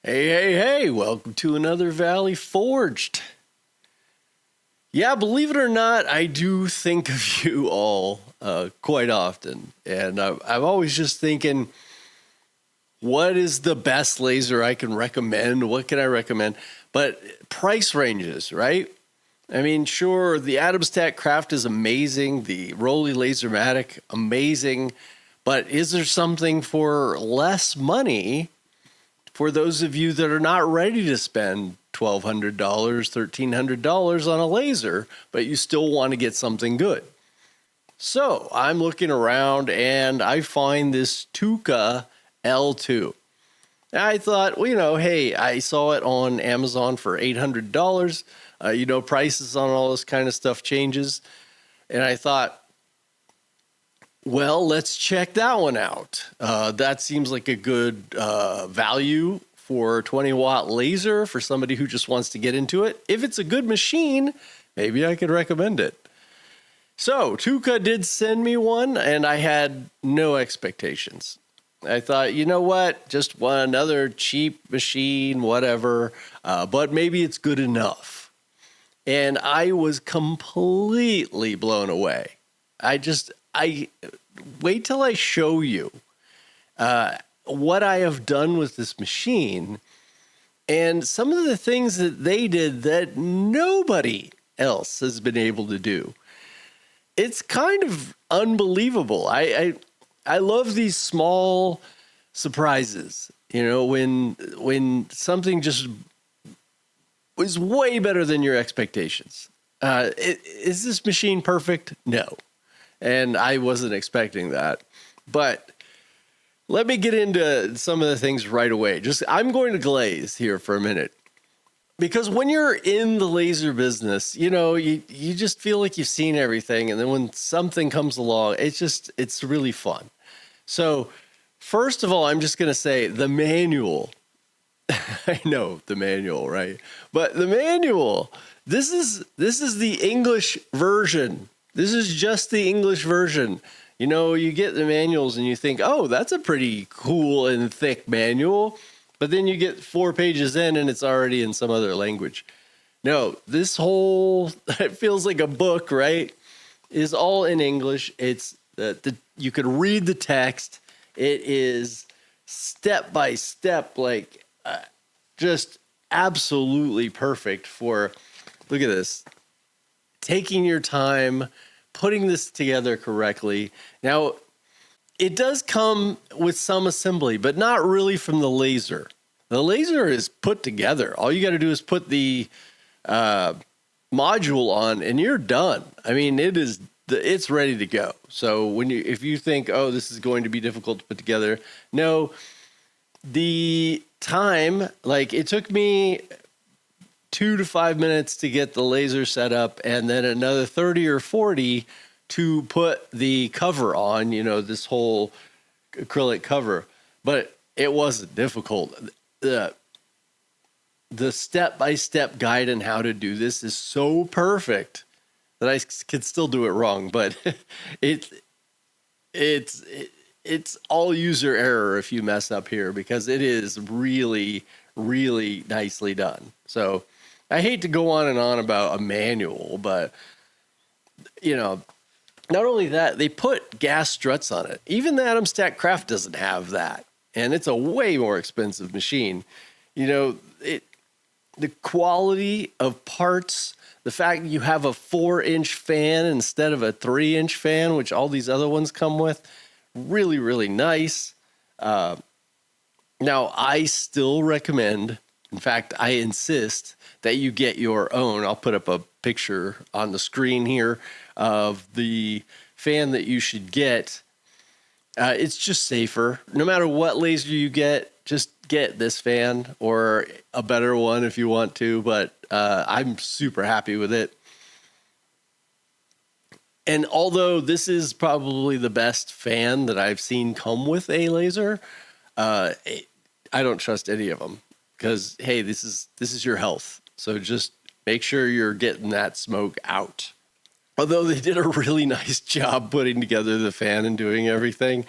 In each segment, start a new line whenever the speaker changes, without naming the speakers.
Hey, welcome to another Valley Forged. Yeah, believe it or not, I do think of you all quite often. And I'm always just thinking, what is the best laser I can recommend? What can I recommend? But price ranges, right? I mean, sure, the Adamstack Craft is amazing. The Rollei Lasermatic, amazing. But is there something for less money for those of you that are not ready to spend $1,200, $1,300 on a laser, but you still want to get something good? So I'm looking around and I find this TOOCAA L2. I thought, well, hey, I saw it on Amazon for $800. Prices on all this kind of stuff changes. And I thought, well, let's check that one out. That seems like a good value for a 20-watt laser for somebody who just wants to get into it. If it's a good machine, maybe I could recommend it. So TOOCAA did send me one, and I had no expectations. I thought, you know what, just want another cheap machine, whatever, but maybe it's good enough. And I was completely blown away. I wait till I show you what I have done with this machine and some of the things that they did that nobody else has been able to do. It's kind of unbelievable. I love these small surprises, when something just was way better than your expectations. Is this machine perfect? No. And I wasn't expecting that. But let me get into some of the things right away. I'm going to glaze here for a minute. Because when you're in the laser business, you just feel like you've seen everything. And then when something comes along, it's really fun. So first of all, I'm just going to say the manual. I know the manual, right? But the manual, this is the English version. This is just the English version. You get the manuals and you think, oh, that's a pretty cool and thick manual. But then you get 4 pages in and it's already in some other language. No, this whole, it feels like a book, right? Is all in English. It's you could read the text. It is step by step, just absolutely perfect for, look at this, taking your time, putting this together correctly. Now, it does come with some assembly, but not really from the laser. The laser is put together. All you got to do is put the module on and you're done. I mean, it's ready to go. So if you think, oh, this is going to be difficult to put together, no, the time, it took me 2 to 5 minutes to get the laser set up and then another 30 or 40 to put the cover on, this whole acrylic cover. But it wasn't difficult. The step-by-step guide on how to do this is so perfect that I could still do it wrong. But it's all user error if you mess up here because it is really, really nicely done. So I hate to go on and on about a manual, but, not only that, they put gas struts on it. Even the Adamstack Craft doesn't have that. And it's a way more expensive machine. The quality of parts, the fact that you have a 4-inch fan instead of a 3-inch fan, which all these other ones come with, really, really nice. Now, I still recommend, in fact, I insist that you get your own. I'll put up a picture on the screen here of the fan that you should get. It's just safer. No matter what laser you get, just get this fan or a better one if you want to, but I'm super happy with it. And although this is probably the best fan that I've seen come with a laser, I don't trust any of them because, hey, this is your health. So just make sure you're getting that smoke out. Although they did a really nice job putting together the fan and doing everything.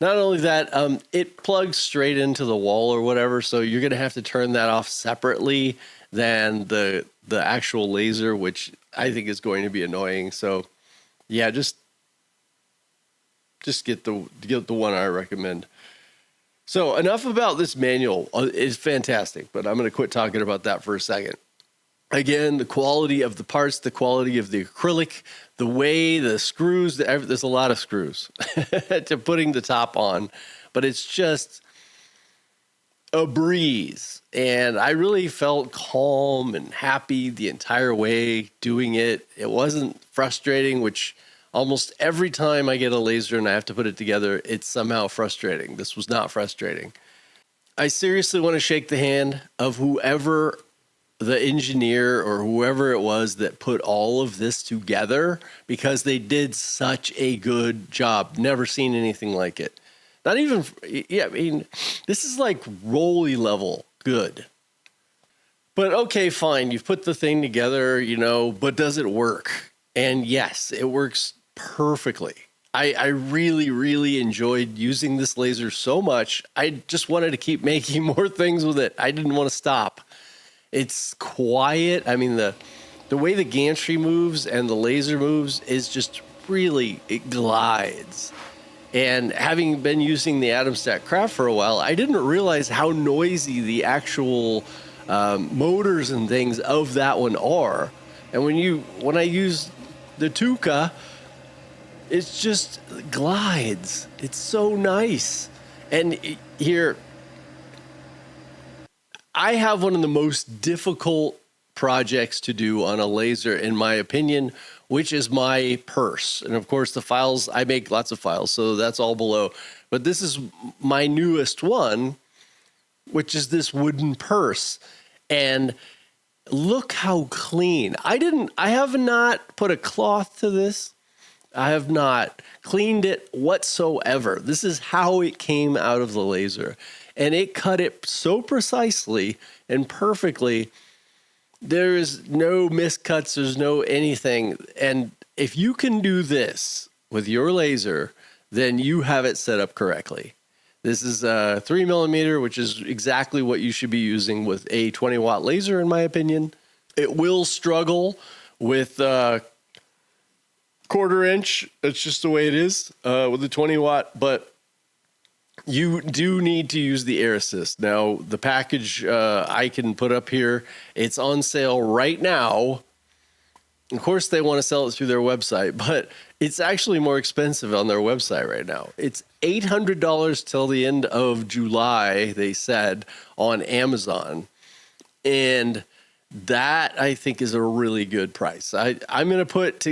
Not only that, it plugs straight into the wall or whatever, so you're going to have to turn that off separately than the actual laser, which I think is going to be annoying. So, yeah, just get the one I recommend. So enough about this manual. It's fantastic, but I'm going to quit talking about that for a second. Again, the quality of the parts, the quality of the acrylic, the way the screws, there's a lot of screws to putting the top on, but it's just a breeze. And I really felt calm and happy the entire way doing it. It wasn't frustrating, which almost every time I get a laser and I have to put it together, it's somehow frustrating. This was not frustrating. I seriously want to shake the hand of whoever the engineer or whoever it was that put all of this together, because they did such a good job. Never seen anything like it. Not even, yeah, I mean, this is like Rolly level good. But okay, fine. You've put the thing together, but does it work? And yes, it works perfectly. I really, really enjoyed using this laser so much. I just wanted to keep making more things with it. I didn't want to stop. It's quiet. I mean, the way the gantry moves and the laser moves is just really, it glides. And having been using the Atom Stack Craft for a while, I didn't realize how noisy the actual motors and things of that one are. And when I use the TOOCAA, it just glides. It's so nice. And here, I have one of the most difficult projects to do on a laser, in my opinion, which is my purse. And of course, the files, I make lots of files, so that's all below. But this is my newest one, which is this wooden purse. And look how clean. I have not put a cloth to this. I have not cleaned it whatsoever. This is how it came out of the laser. And it cut it so precisely and perfectly. There is no miscuts. There's no anything. And if you can do this with your laser, then you have it set up correctly. This is a 3mm, which is exactly what you should be using with a 20-watt laser, in my opinion. It will struggle with 1/4 inch. That's just the way it is with the 20-watt, but you do need to use the air assist. Now, the package I can put up here, it's on sale right now. Of course, they want to sell it through their website, but it's actually more expensive on their website right now. It's $800 till the end of July, they said, on Amazon. And that, I think, is a really good price. I'm going to put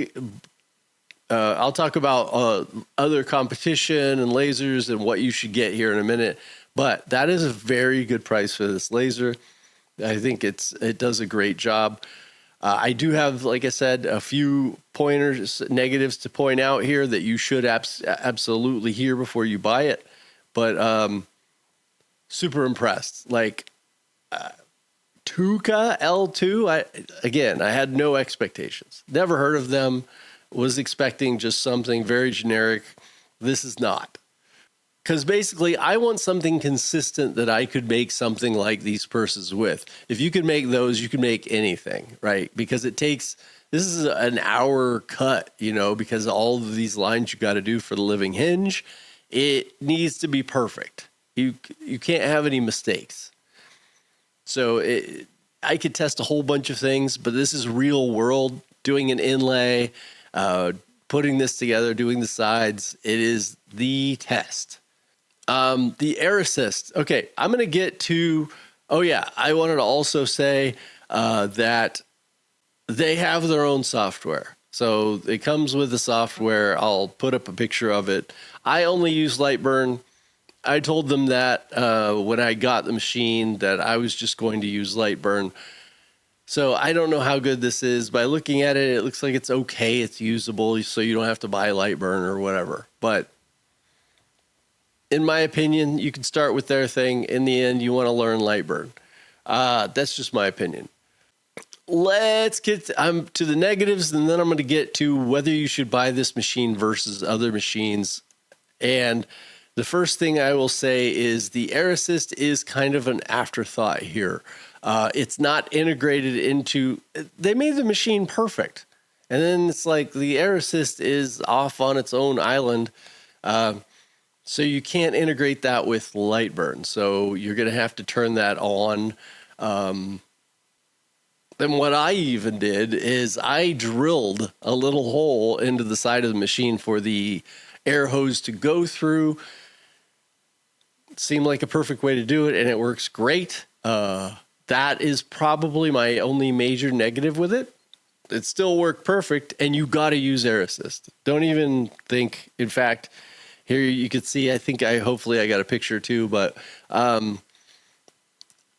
I'll talk about other competition and lasers and what you should get here in a minute, but that is a very good price for this laser. I think it does a great job. I do have, like I said, a few negatives to point out here that you should absolutely hear before you buy it, but super impressed. Like TOOCAA L2, I had no expectations. Never heard of them. Was expecting just something very generic. This is not. Because basically, I want something consistent that I could make something like these purses with. If you could make those, you could make anything, right? Because this is an hour cut, because all of these lines you got to do for the living hinge, it needs to be perfect. You can't have any mistakes. So I could test a whole bunch of things, but this is real world, doing an inlay, putting this together, doing the sides. It is the test. The air assist. Okay, I'm going to get to, I wanted to also say that they have their own software. So it comes with the software. I'll put up a picture of it. I only use Lightburn. I told them that when I got the machine that I was just going to use Lightburn. So I don't know how good this is. By looking at it, it looks like it's okay. It's usable, so you don't have to buy Lightburn or whatever. But in my opinion, you can start with their thing. In the end, you want to learn Lightburn. That's just my opinion. Let's get to the negatives, and then I'm going to get to whether you should buy this machine versus other machines. And The first thing I will say is the air assist is kind of an afterthought here. It's not integrated into, they made the machine perfect. And then it's like the air assist is off on its own island. So you can't integrate that with Lightburn. So you're going to have to turn that on. Then what I even did is I drilled a little hole into the side of the machine for the air hose to go through. It seemed like a perfect way to do it, and it works great. That is probably my only major negative with it. It still worked perfect, and you got to use air assist. Don't even think, in fact, here you could see, hopefully I got a picture too, but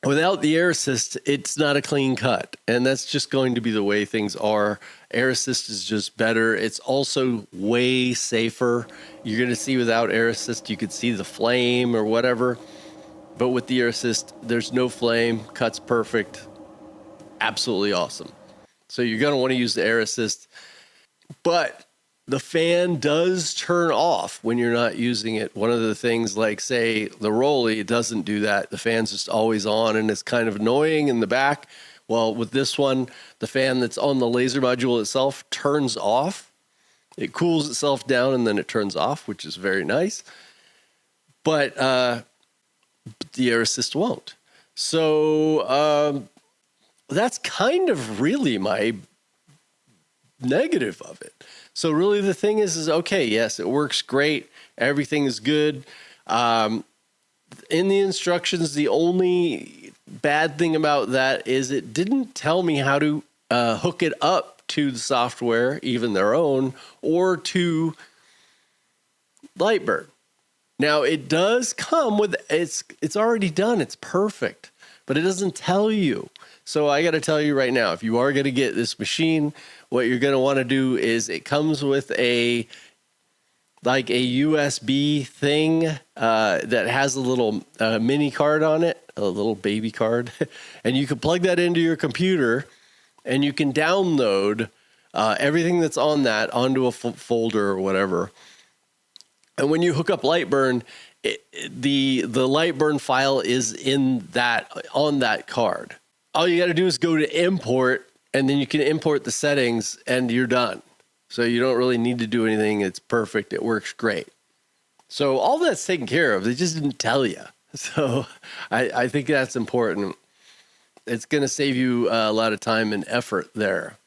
without the air assist, it's not a clean cut, and that's just going to be the way things are. Air assist is just better. It's also way safer. You're going to see without air assist, you could see the flame or whatever, but with the air assist, there's no flame, cuts perfect, absolutely awesome. So you're going to want to use the air assist, but the fan does turn off when you're not using it. One of the things, like say the Rolly, it doesn't do that. The fan's just always on, and it's kind of annoying in the back. Well, with this one, the fan that's on the laser module itself turns off. It cools itself down and then it turns off, which is very nice. But the air assist won't. So that's kind of really my negative of it. So really the thing is okay, yes, it works great. Everything is good. In the instructions, the only bad thing about that is it didn't tell me how to hook it up to the software, even their own, or to Lightburn. Now it does come with, it's already done. It's perfect, but it doesn't tell you. So I got to tell you right now, if you are going to get this machine, what you're going to want to do is it comes with a USB thing that has a little mini card on it, a little baby card, and you can plug that into your computer and you can download everything that's on that onto a folder or whatever. And when you hook up Lightburn, the Lightburn file is on that card. All you got to do is go to import, and then you can import the settings, and you're done. So you don't really need to do anything. It's perfect. It works great. So all that's taken care of. They just didn't tell you. So I think that's important. It's going to save you a lot of time and effort there.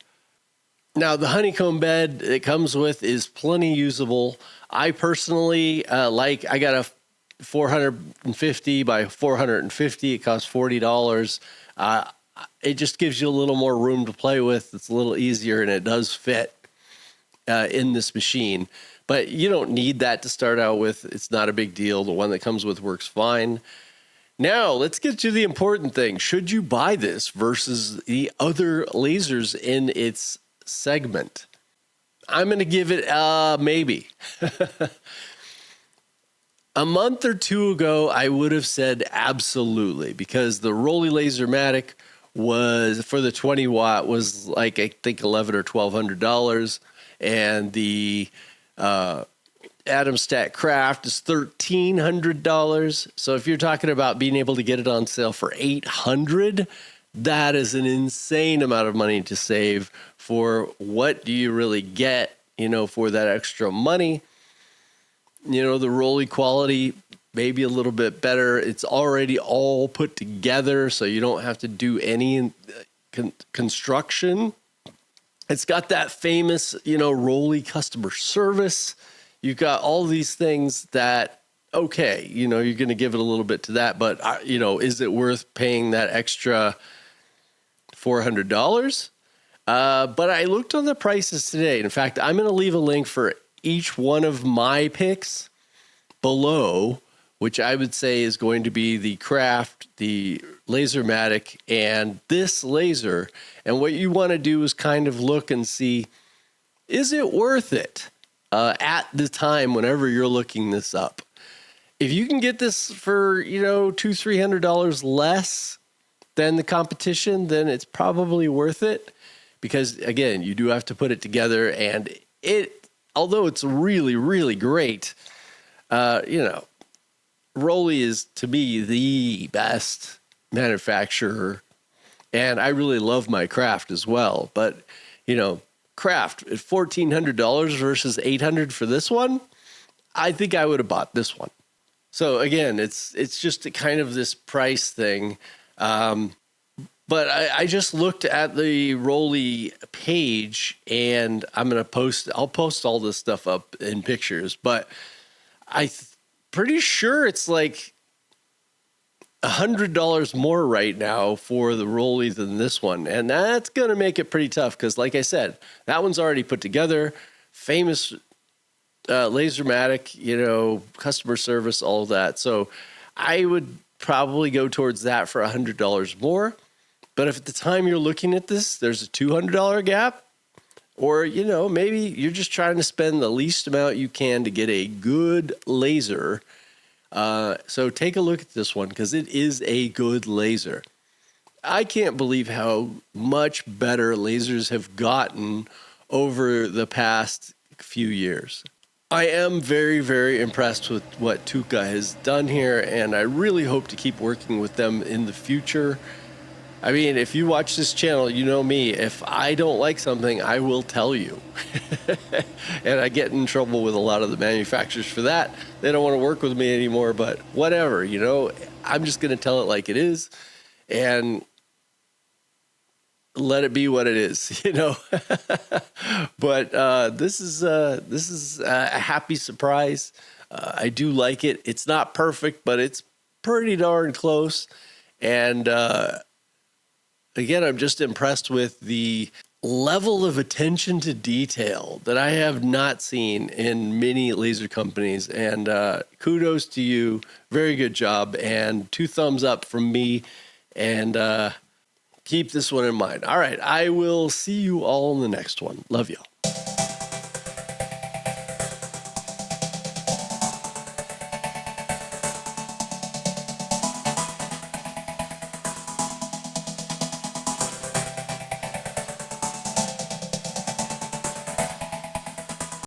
Now, the honeycomb bed it comes with is plenty usable. I personally I got a 450 by 450. It costs $40. It just gives you a little more room to play with. It's a little easier, and it does fit in this machine. But you don't need that to start out with. It's not a big deal. The one that comes with works fine. Now, let's get to the important thing. Should you buy this versus the other lasers in its segment? I'm going to give it maybe. A month or two ago, I would have said absolutely, because the Rolly Lasermatic was, for the 20 watt, was like, I think $1,100 or $1,200. And the Atomstat Craft is $1,300. So if you're talking about being able to get it on sale for $800, that is an insane amount of money to save for what do you really get, for that extra money. The Rolly quality, maybe a little bit better. It's already all put together, so you don't have to do any construction. It's got that famous, Rolly customer service. You've got all these things that, okay, you're going to give it a little bit to that, but, is it worth paying that extra $400? But I looked on the prices today. In fact, I'm going to leave a link for each one of my picks below, which I would say is going to be the Craft, the Lasermatic, and this laser. And what you want to do is kind of look and see, is it worth it at the time whenever you're looking this up? If you can get this for, $200-$300 less than the competition, then it's probably worth it. Because, again, you do have to put it together, and although it's really, really great, Rolly is, to me, the best manufacturer, and I really love my craft as well. But, craft at $1,400 versus $800 for this one, I think I would have bought this one. So again, it's just kind of this price thing. But I just looked at the Rolly page, and I'll post all this stuff up in pictures, but pretty sure it's like $100 more right now for the Rolly than this one. And that's going to make it pretty tough because, like I said, that one's already put together, famous Lasermatic, customer service, all of that. So I would probably go towards that for $100 more. But if at the time you're looking at this, there's a $200 gap, or, maybe you're just trying to spend the least amount you can to get a good laser. So take a look at this one because it is a good laser. I can't believe how much better lasers have gotten over the past few years. I am very, very impressed with what TOOCAA has done here, and I really hope to keep working with them in the future. I mean, if you watch this channel, you know me. If I don't like something, I will tell you. And I get in trouble with a lot of the manufacturers for that. They don't want to work with me anymore, but whatever, I'm just going to tell it like it is and let it be what it is, But this is a happy surprise. I do like it. It's not perfect, but it's pretty darn close. And again, I'm just impressed with the level of attention to detail that I have not seen in many laser companies. And kudos to you. Very good job. And 2 thumbs up from me. And keep this one in mind. All right. I will see you all in the next one. Love y'all.